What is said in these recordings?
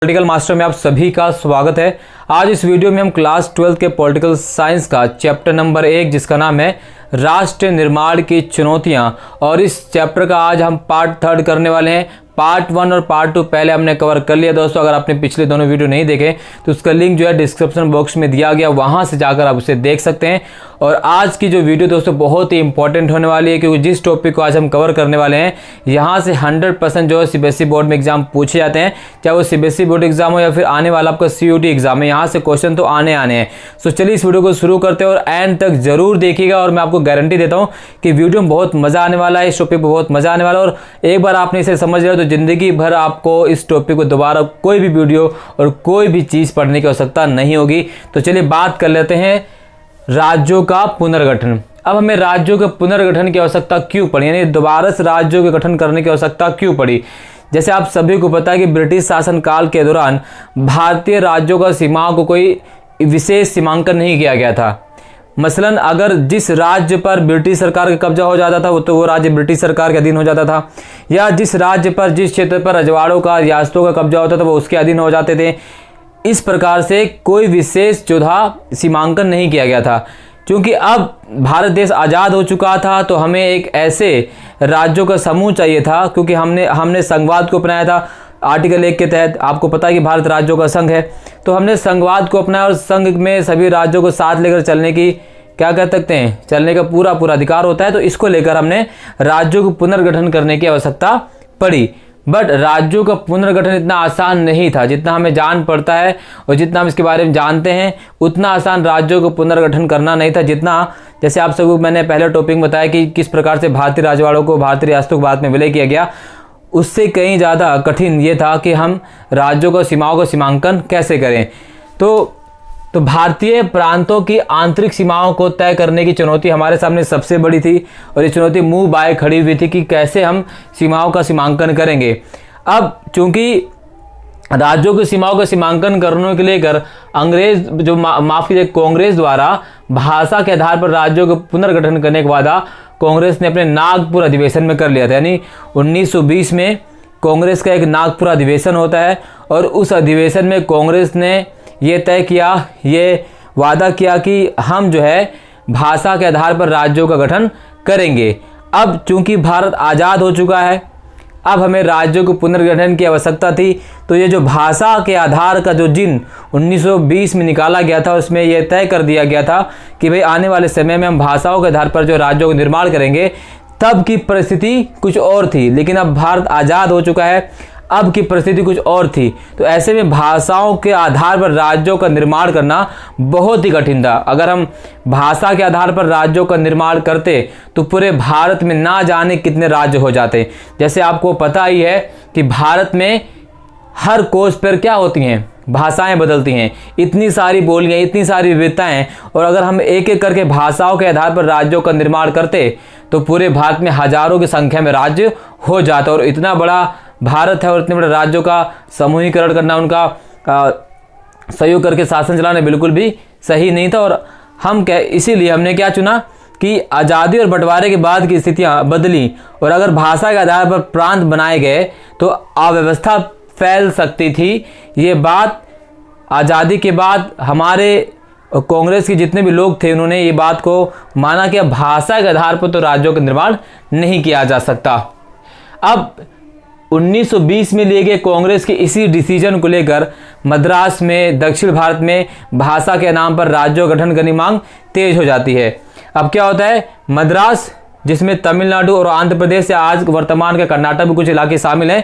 Political master में आप सभी का स्वागत है। आज इस वीडियो में हम क्लास 12 के पॉलिटिकल साइंस का चैप्टर नंबर 1 जिसका नाम है राष्ट्र निर्माण की चुनौतियां, और इस चैप्टर का आज हम पार्ट 3 करने वाले हैं। पार्ट 1 और पार्ट 2 पहले हमने कवर कर लिया दोस्तों। अगर आपने पिछले दोनों वीडियो नहीं देखे तो उसका लिंक जो है डिस्क्रिप्शन बॉक्स में दिया गया, वहां से जाकर आप उसे देख सकते हैं। और आज की जो वीडियो दोस्तों बहुत ही इंपॉर्टेंट होने वाली है, क्योंकि जिस टॉपिक को आज हम कवर करने वाले हैं यहाँ से 100% जो है सीबीएसई बोर्ड में एग्जाम पूछे जाते हैं, चाहे वो सीबीएसई बोर्ड एग्जाम हो या फिर आने वाला आपका सीयूटी एग्जाम है, यहाँ से क्वेश्चन तो आने हैं। सो चलिए इस वीडियो को शुरू करते हैं और एंड तक जरूर देखिएगा, और मैं आपको गारंटी देता हूँ कि वीडियो में बहुत मजा आने वाला है, इस टॉपिक पर बहुत मजा आने वाला है। और एक बार आपने इसे समझ लिया तो जिंदगी भर आपको इस टॉपिक को दोबारा कोई भी वीडियो और कोई भी चीज पढ़ने की आवश्यकता नहीं होगी। तो चलिए बात कर लेते हैं राज्यों का पुनर्गठन। अब हमें राज्यों के पुनर्गठन की आवश्यकता क्यों पड़ी, यानी दोबारा से राज्यों के गठन करने की आवश्यकता क्यों पड़ी। जैसे आप सभी को पता है कि ब्रिटिश शासन काल के दौरान भारतीय राज्यों का सीमाओं को कोई विशेष सीमांकन नहीं किया गया था। मसलन अगर जिस राज्य पर ब्रिटिश सरकार का कब्जा हो जाता था तो वो राज्य ब्रिटिश सरकार के अधीन हो जाता था, या जिस राज्य पर जिस क्षेत्र पर रजवाड़ों का रियासतों का कब्जा होता था वो उसके अधीन हो जाते थे। इस प्रकार से कोई विशेष जोधा सीमांकन नहीं किया गया था। क्योंकि अब भारत देश आज़ाद हो चुका था तो हमें एक ऐसे राज्यों का समूह चाहिए था, क्योंकि हमने संघवाद को अपनाया था आर्टिकल 1 के तहत। आपको पता है कि भारत राज्यों का संघ है, तो हमने संघवाद को अपनाया और संघ में सभी राज्यों को साथ लेकर चलने की क्या कह सकते हैं, चलने का पूरा अधिकार होता है। तो इसको लेकर हमने राज्यों को पुनर्गठन करने की आवश्यकता पड़ी। बट राज्यों का पुनर्गठन इतना आसान नहीं था जितना हमें जान पड़ता है, और जितना हम इसके बारे में जानते हैं उतना आसान राज्यों को पुनर्गठन करना नहीं था जितना, जैसे आप सबको मैंने पहले टॉपिक में बताया कि किस प्रकार से भारतीय रजवाड़ों को भारतीय रियासतों के बाद में विलय किया गया, उससे कहीं ज़्यादा कठिन ये था कि हम राज्यों को सीमाओं का सीमांकन कैसे करें। तो भारतीय प्रांतों की आंतरिक सीमाओं को तय करने की चुनौती हमारे सामने सबसे बड़ी थी, और ये चुनौती मुंह बाए खड़ी हुई थी कि कैसे हम सीमाओं का सीमांकन करेंगे। अब चूंकि राज्यों की सीमाओं का सीमांकन करने के लेकर अंग्रेज जो माफ कीजिए कांग्रेस द्वारा भाषा के आधार पर राज्यों को पुनर्गठन करने का वादा कांग्रेस ने अपने नागपुर अधिवेशन में कर लिया था। यानी 1920 में कांग्रेस का एक नागपुर अधिवेशन होता है, और उस अधिवेशन में कांग्रेस ने ये तय किया, ये वादा किया कि हम जो है भाषा के आधार पर राज्यों का गठन करेंगे। अब चूंकि भारत आज़ाद हो चुका है, अब हमें राज्यों को पुनर्गठन की आवश्यकता थी। तो ये जो भाषा के आधार का जो जिन 1920 में निकाला गया था, उसमें यह तय कर दिया गया था कि भाई आने वाले समय में हम भाषाओं के आधार पर जो राज्यों का निर्माण करेंगे। तब की परिस्थिति कुछ और थी, लेकिन अब भारत आज़ाद हो चुका है, अब की परिस्थिति कुछ और थी। तो ऐसे में भाषाओं के आधार पर राज्यों का निर्माण करना बहुत ही कठिन था। अगर हम भाषा के आधार पर राज्यों का निर्माण करते तो पूरे भारत में ना जाने कितने राज्य हो जाते। जैसे आपको पता ही है कि भारत में हर कोस पर क्या होती हैं, भाषाएं बदलती हैं, इतनी सारी बोलियां, इतनी सारी विविधताएं, और अगर हम एक एक करके भाषाओं के आधार पर राज्यों का निर्माण करते तो पूरे भारत में हजारों की संख्या में राज्य हो जाता। और इतना बड़ा भारत है और इतने बड़े राज्यों का समूहीकरण करना, उनका सहयोग करके शासन चलाना बिल्कुल भी सही नहीं था। और हम इसीलिए हमने क्या चुना कि आज़ादी और बंटवारे के बाद की स्थितियां बदली, और अगर भाषा के आधार पर प्रांत बनाए गए तो अव्यवस्था फैल सकती थी। ये बात आज़ादी के बाद हमारे कांग्रेस के जितने भी लोग थे उन्होंने ये बात को माना कि अब भाषा के आधार पर तो राज्यों का निर्माण नहीं किया जा सकता। अब 1920 में लिए गए कांग्रेस के इसी डिसीजन को लेकर मद्रास में दक्षिण भारत में भाषा के नाम पर राज्यों का गठन करने की मांग तेज हो जाती है। अब क्या होता है, मद्रास जिसमें तमिलनाडु और आंध्र प्रदेश या आज वर्तमान के कर्नाटक में कुछ इलाके शामिल हैं,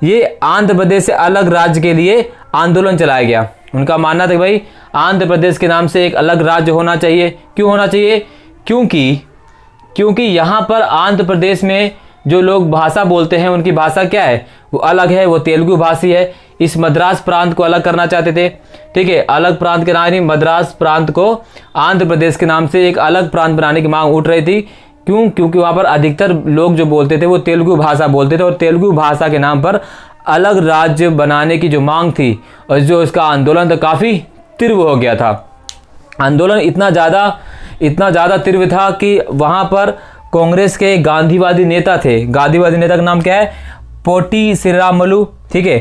ये आंध्र प्रदेश से अलग राज्य के लिए आंदोलन चलाया गया। उनका मानना था कि भाई आंध्र प्रदेश के नाम से एक अलग राज्य होना चाहिए। क्यों होना चाहिए? क्योंकि यहाँ पर आंध्र प्रदेश में जो लोग भाषा बोलते हैं उनकी भाषा क्या है, वो अलग है, वो तेलुगु भाषी है। इस मद्रास प्रांत को अलग करना चाहते थे, ठीक है, अलग प्रांत के नाम नहीं, मद्रास प्रांत को आंध्र प्रदेश के नाम से एक अलग प्रांत बनाने की मांग उठ रही थी। क्यों? क्योंकि वहाँ पर अधिकतर लोग जो बोलते थे वो तेलुगु भाषा बोलते थे, और तेलुगु भाषा के नाम पर अलग राज्य बनाने की जो मांग थी और जो इसका आंदोलन था काफ़ी तीव्र हो गया था। आंदोलन इतना ज़्यादा तीव्र था कि वहाँ पर कांग्रेस के गांधीवादी नेता थे। गांधीवादी नेता का नाम क्या है? पोटी श्रीरामुलु, ठीक है।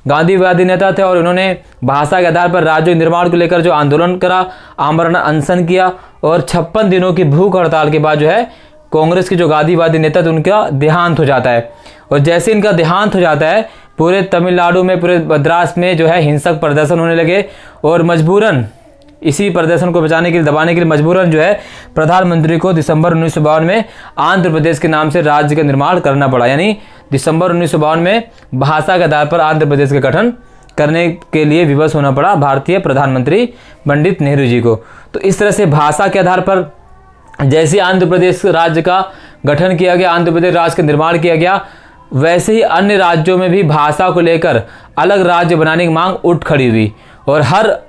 गांधीवादी नेता थे और उन्होंने भाषा के आधार पर राज्य निर्माण को लेकर जो आंदोलन करा, आमरण अनशन किया और 56 दिनों की भूख हड़ताल के बाद जो है कांग्रेस के जो गांधीवादी नेता थे उनका देहांत हो जाता है। और जैसे इनका देहांत हो जाता है पूरे तमिलनाडु में, पूरे मद्रास में जो है हिंसक प्रदर्शन होने लगे और मजबूरन इसी प्रदर्शन को बचाने के लिए, दबाने के लिए मजबूरन जो है प्रधानमंत्री को दिसंबर 1952 में आंध्र प्रदेश के नाम से राज्य का निर्माण करना पड़ा। यानी दिसंबर 1952 में भाषा के आधार पर आंध्र प्रदेश का गठन करने के लिए विवश होना पड़ा भारतीय प्रधानमंत्री पंडित नेहरू जी को। तो इस तरह से भाषा के आधार पर जैसे आंध्र प्रदेश राज्य का गठन किया गया, आंध्र प्रदेश राज्य का निर्माण किया गया, वैसे ही अन्य राज्यों में भी भाषा को लेकर अलग राज्य बनाने की मांग उठ खड़ी हुई। और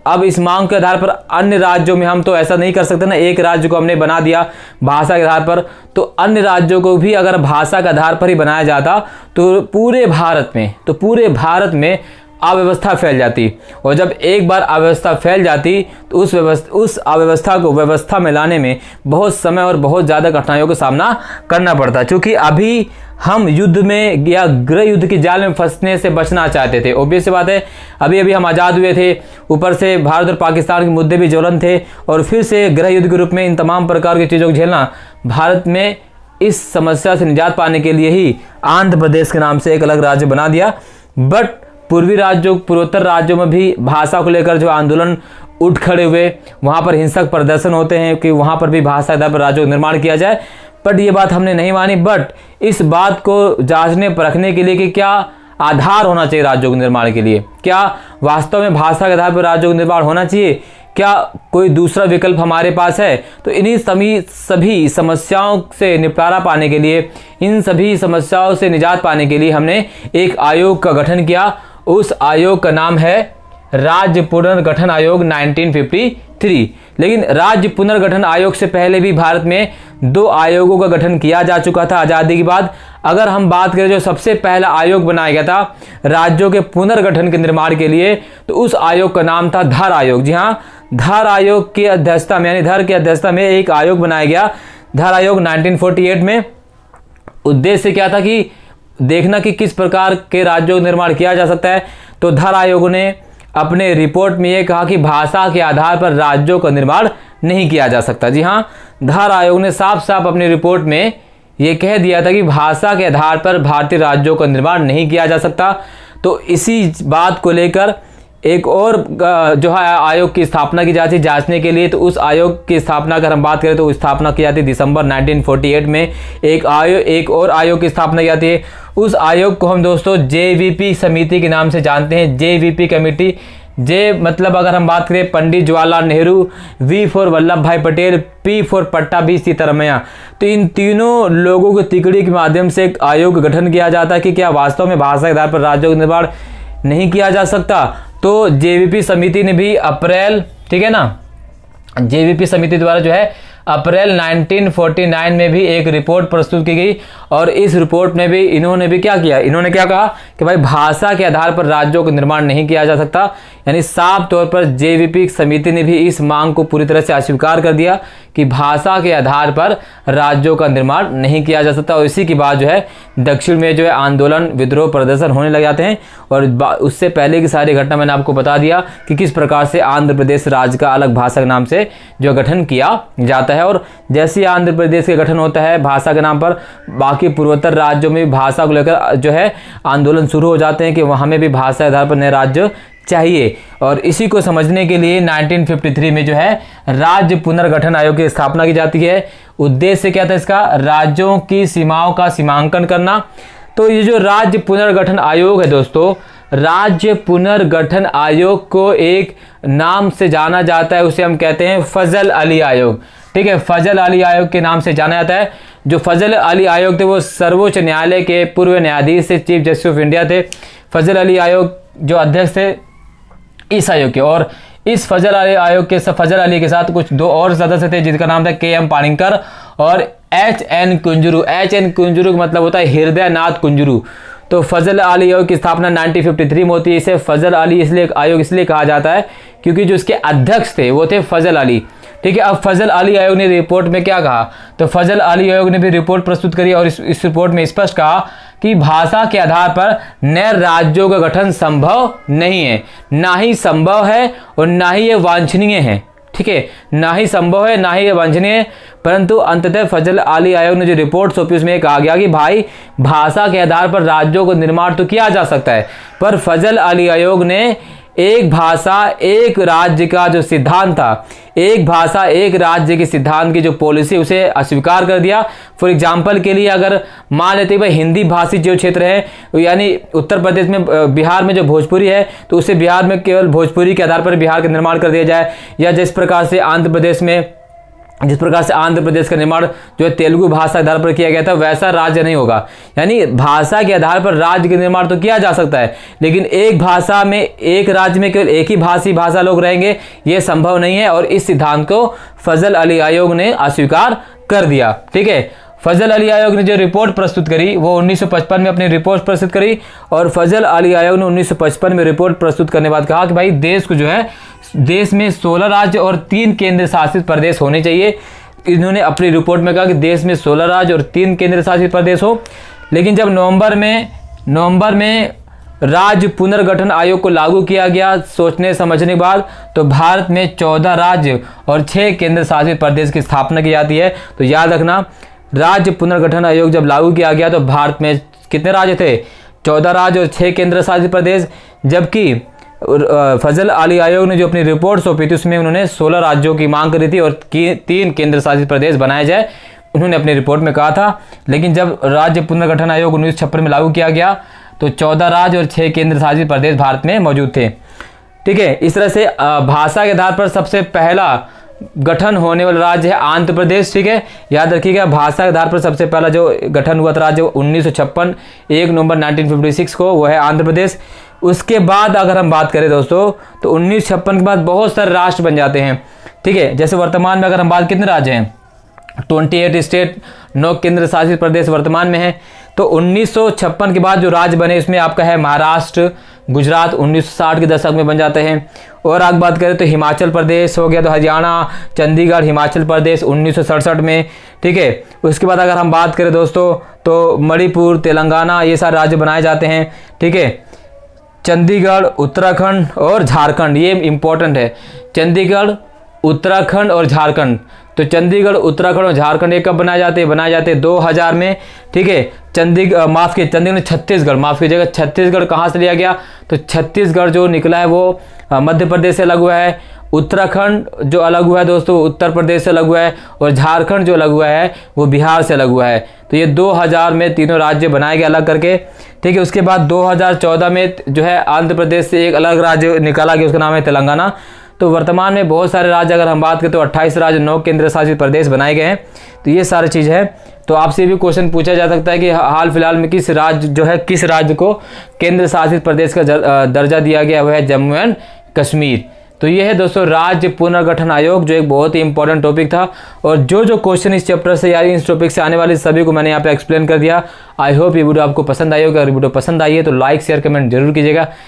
अब इस मांग के आधार पर अन्य राज्यों में हम तो ऐसा नहीं कर सकते ना, एक राज्य को हमने बना दिया भाषा के आधार पर, तो अन्य राज्यों को भी अगर भाषा के आधार पर ही बनाया जाता तो पूरे भारत में अव्यवस्था फैल जाती। और जब एक बार अव्यवस्था फैल जाती तो उस अव्यवस्था को व्यवस्था में लाने में बहुत समय और बहुत ज़्यादा कठिनाइयों का सामना करना पड़ता। क्योंकि अभी हम युद्ध में या गृह युद्ध की जाल में फंसने से बचना चाहते थे। ऑब्वियस बात है, अभी हम आज़ाद हुए थे, ऊपर से भारत और पाकिस्तान के मुद्दे भी ज्वलन थे और फिर से गृह युद्ध के रूप में इन तमाम प्रकार की चीज़ों को झेलना। भारत में इस समस्या से निजात पाने के लिए ही आंध्र प्रदेश के नाम से एक अलग राज्य बना दिया। बट पूर्वोत्तर राज्यों में भी भाषा को लेकर जो आंदोलन उठ खड़े हुए, वहाँ पर हिंसक प्रदर्शन होते हैं कि वहाँ पर भी भाषा के आधार पर राज्यों का निर्माण किया जाए। बट ये बात हमने नहीं मानी। बट इस बात को जांचने परखने के लिए कि क्या आधार होना चाहिए राज्यों के निर्माण के लिए, क्या वास्तव में भाषा के आधार पर राज्यों का निर्माण होना चाहिए, क्या कोई दूसरा विकल्प हमारे पास है, तो इन्हीं सभी समस्याओं से निपटारा पाने के लिए, इन सभी समस्याओं से निजात पाने के लिए हमने एक आयोग का गठन किया। उस आयोग का नाम है राज्य पुनर्गठन आयोग 1953। लेकिन राज्य पुनर्गठन आयोग से पहले भी भारत में 2 आयोगों का गठन किया जा चुका था आज़ादी के बाद। अगर हम बात करें जो सबसे पहला आयोग बनाया गया था राज्यों के पुनर्गठन के निर्माण के लिए, तो उस आयोग का नाम था धर आयोग। जी हाँ, धर आयोग की अध्यक्षता में, यानी धर की अध्यक्षता में एक आयोग बनाया गया, धर आयोग 1948 में। उद्देश्य क्या था कि देखना कि किस प्रकार के राज्यों का निर्माण किया जा सकता है। तो धर आयोग ने अपने रिपोर्ट में यह कहा कि भाषा के आधार पर राज्यों का निर्माण नहीं किया जा सकता। जी हाँ, धर आयोग ने साफ साफ अपनी रिपोर्ट में यह कह दिया था कि भाषा के आधार पर भारतीय राज्यों का निर्माण नहीं किया जा सकता। तो इसी बात को लेकर एक और जो है आयोग की स्थापना की जाती जांचने के लिए। तो उस आयोग की स्थापना अगर हम बात करें तो स्थापना की जाती दिसंबर 1948 में। एक और आयोग की स्थापना की जाती है। उस आयोग को हम दोस्तों JVP समिति के नाम से जानते हैं, JVP कमेटी। जे मतलब अगर हम बात करें पंडित जवाहरलाल नेहरू, V फॉर वल्लभ भाई पटेल, P फॉर पट्टाभी सीतारमैया। तो इन तीनों लोगों की तिकड़ी के माध्यम से एक आयोग का गठन किया जाता है कि क्या वास्तव में भाषा के आधार पर राज्यों का निर्माण नहीं किया जा सकता। तो JVP समिति ने भी अप्रैल, ठीक है ना, JVP समिति द्वारा जो है अप्रैल 1949 में भी एक रिपोर्ट प्रस्तुत की गई। और इस रिपोर्ट में भी इन्होंने भी क्या किया, इन्होंने क्या कहा कि भाई भाषा के आधार पर राज्यों का निर्माण नहीं किया जा सकता। यानी साफ तौर पर JVP समिति ने भी इस मांग को पूरी तरह से अस्वीकार कर दिया कि भाषा के आधार पर राज्यों का निर्माण नहीं किया जा सकता। और इसी के बाद जो है दक्षिण में जो है आंदोलन, विद्रोह, प्रदर्शन होने लग जाते हैं। और उससे पहले की सारी घटना मैंने आपको बता दिया कि किस प्रकार से आंध्र प्रदेश राज्य का अलग भाषा के नाम से जो गठन किया जाता है। और जैसे आंध्र प्रदेश का गठन होता है भाषा के नाम पर, बाकी पूर्वोत्तर राज्यों में भी भाषा को लेकर जो है आंदोलन शुरू हो जाते हैं कि वहाँ में भी भाषा के आधार पर नए राज्य चाहिए। और इसी को समझने के लिए 1953 में जो है राज्य पुनर्गठन आयोग की स्थापना की जाती है। उद्देश्य क्या था इसका, राज्यों की सीमाओं का सीमांकन करना। तो ये जो राज्य पुनर्गठन आयोग है दोस्तों, राज्य पुनर्गठन आयोग को एक नाम से जाना जाता है, उसे हम कहते हैं फजल अली आयोग। ठीक है, फजल अली आयोग के नाम से जाना जाता है। जो फजल अली आयोग थे वो सर्वोच्च न्यायालय के पूर्व न्यायाधीश से, चीफ जस्टिस ऑफ इंडिया थे। फजल अली आयोग जो अध्यक्ष थे इस आयोग के। और इस फजल अली आयोग के फजल अली के साथ कुछ 2 और सदस्य थे जिनका नाम था KM पानिक्कर और HN कुंजरू। HN कुंजरू का मतलब होता है हृदय नाथ कुंजरू। तो फजल अली आयोग की स्थापना 1953 में होती है। इसे फजल अली आयोग इसलिए कहा जाता है क्योंकि जो इसके अध्यक्ष थे वो थे फजल अली। ठीक है, अब फजल अली आयोग ने रिपोर्ट में क्या कहा, तो फजल अली आयोग ने भी रिपोर्ट प्रस्तुत करी और इस रिपोर्ट में स्पष्ट कहा कि भाषा के आधार पर नए राज्यों का गठन संभव नहीं है, ना ही संभव है और ना ही ये वांछनीय है। ठीक है, ना ही संभव है ना ही ये वांछनीय है। परंतु अंततः फजल अली आयोग ने जो रिपोर्ट सौंपी उसमें कहा गया कि भाई भाषा के आधार पर राज्यों को निर्माण तो किया जा सकता है, पर फजल अली आयोग ने एक भाषा एक राज्य का जो सिद्धांत था, एक भाषा एक राज्य के सिद्धांत की जो पॉलिसी, उसे अस्वीकार कर दिया। फॉर एग्जांपल के लिए अगर मान लेते हैं भाई हिंदी भाषी जो क्षेत्र है, यानी उत्तर प्रदेश में बिहार में जो भोजपुरी है, तो उसे बिहार में केवल भोजपुरी के आधार पर बिहार का निर्माण कर दिया जाए, या जिस प्रकार से आंध्र प्रदेश का निर्माण जो है तेलुगु भाषा के आधार पर किया गया था, वैसा राज्य नहीं होगा। यानी भाषा के आधार पर राज्य का निर्माण तो किया जा सकता है, लेकिन एक भाषा में एक राज्य में केवल एक ही भाषा लोग रहेंगे, ये संभव नहीं है। और इस सिद्धांत को फजल अली आयोग ने अस्वीकार कर दिया। ठीक है, फजल अली आयोग ने जो रिपोर्ट प्रस्तुत करी वो 1955 में अपनी रिपोर्ट प्रस्तुत करी, और फजल अली आयोग ने 1955 में रिपोर्ट प्रस्तुत करने के बाद कहा कि भाई देश को जो है, देश में 16 राज्य और 3 केंद्र शासित प्रदेश होने चाहिए। इन्होंने अपनी रिपोर्ट में कहा कि देश में 16 राज्य और 3 केंद्र शासित प्रदेश हो। लेकिन जब नवंबर में राज्य पुनर्गठन आयोग को लागू किया गया सोचने समझने के बाद, तो भारत में 14 राज्य और 6 केंद्र शासित प्रदेश की स्थापना की जाती है। तो याद रखना, राज्य पुनर्गठन आयोग जब लागू किया गया तो भारत में कितने राज्य थे? 14 राज्य और 6 केंद्र शासित प्रदेश। जबकि फजल अली आयोग ने जो अपनी रिपोर्ट सौंपी थी उसमें उन्होंने 16 राज्यों की मांग करी थी और 3 केंद्र शासित प्रदेश बनाए जाए, उन्होंने अपनी रिपोर्ट में कहा था। लेकिन जब राज्य पुनर्गठन आयोग 1956 में लागू किया गया तो 14 राज्य और 6 केंद्र शासित प्रदेश भारत में मौजूद थे। ठीक है, इस तरह से भाषा के आधार पर सबसे पहला गठन होने वाला राज्य है आंध्र प्रदेश। ठीक है, याद रखिएगा, भाषा के आधार पर सबसे पहला जो गठन हुआ था राज्य 1956 1 नवंबर 1956 को, वो है आंध्र प्रदेश। उसके बाद अगर हम बात करें दोस्तों, तो 1956 के बाद बहुत सारे राष्ट्र बन जाते हैं। ठीक है, जैसे वर्तमान में अगर हम बात, कितने राज्य हैं? 28 स्टेट, 9 केंद्र शासित प्रदेश वर्तमान में है। तो 1956 के बाद जो राज्य बने उसमें आपका है महाराष्ट्र, गुजरात 1960 के दशक में बन जाते हैं। और आगे बात करें तो हिमाचल प्रदेश हो गया, तो हरियाणा, चंडीगढ़, हिमाचल प्रदेश 1967 में। ठीक है, उसके बाद अगर हम बात करें दोस्तों तो मणिपुर, तेलंगाना, ये सारे राज्य बनाए जाते हैं। ठीक है, चंडीगढ़, उत्तराखंड और झारखंड, ये इंपॉर्टेंट है, चंडीगढ़, उत्तराखंड और झारखंड। तो चंडीगढ़, उत्तराखंड और झारखंड ये कब बनाए जाते हैं? 2000 में। ठीक है, चंडीगढ़ छत्तीसगढ़, माफ कीजिएगा, छत्तीसगढ़ कहाँ से लिया गया? तो छत्तीसगढ़ जो निकला है वो मध्य प्रदेश से अलग हुआ है। उत्तराखंड जो अलग हुआ है दोस्तों वो उत्तर प्रदेश से अलग हुआ है, और झारखंड जो अलग हुआ है वो बिहार से अलग हुआ है। तो ये 2000 में तीनों राज्य बनाए गए अलग करके। ठीक है, उसके बाद 2014 में जो है आंध्र प्रदेश से एक अलग राज्य निकाला गया, उसका नाम है तेलंगाना। तो वर्तमान में बहुत सारे राज्य अगर हम बात करें तो 28 राज्य, 9 केंद्र शासित प्रदेश बनाए गए हैं। तो ये सारी चीज़ है। तो आपसे भी क्वेश्चन पूछा जा सकता है कि हाल फिलहाल में किस राज्य को केंद्र शासित प्रदेश का दर्जा दिया गया, वह है जम्मू एंड कश्मीर। तो ये है दोस्तों राज्य पुनर्गठन आयोग, जो एक बहुत ही इंपॉर्टेंट टॉपिक था। और जो क्वेश्चन इस चैप्टर से या इस टॉपिक से आने वाले सभी को मैंने यहाँ पे एक्सप्लेन कर दिया। आई होप ये वीडियो आपको पसंद आई होगा। अगर वीडियो पसंद आई है तो लाइक शेयर कमेंट जरूर कीजिएगा।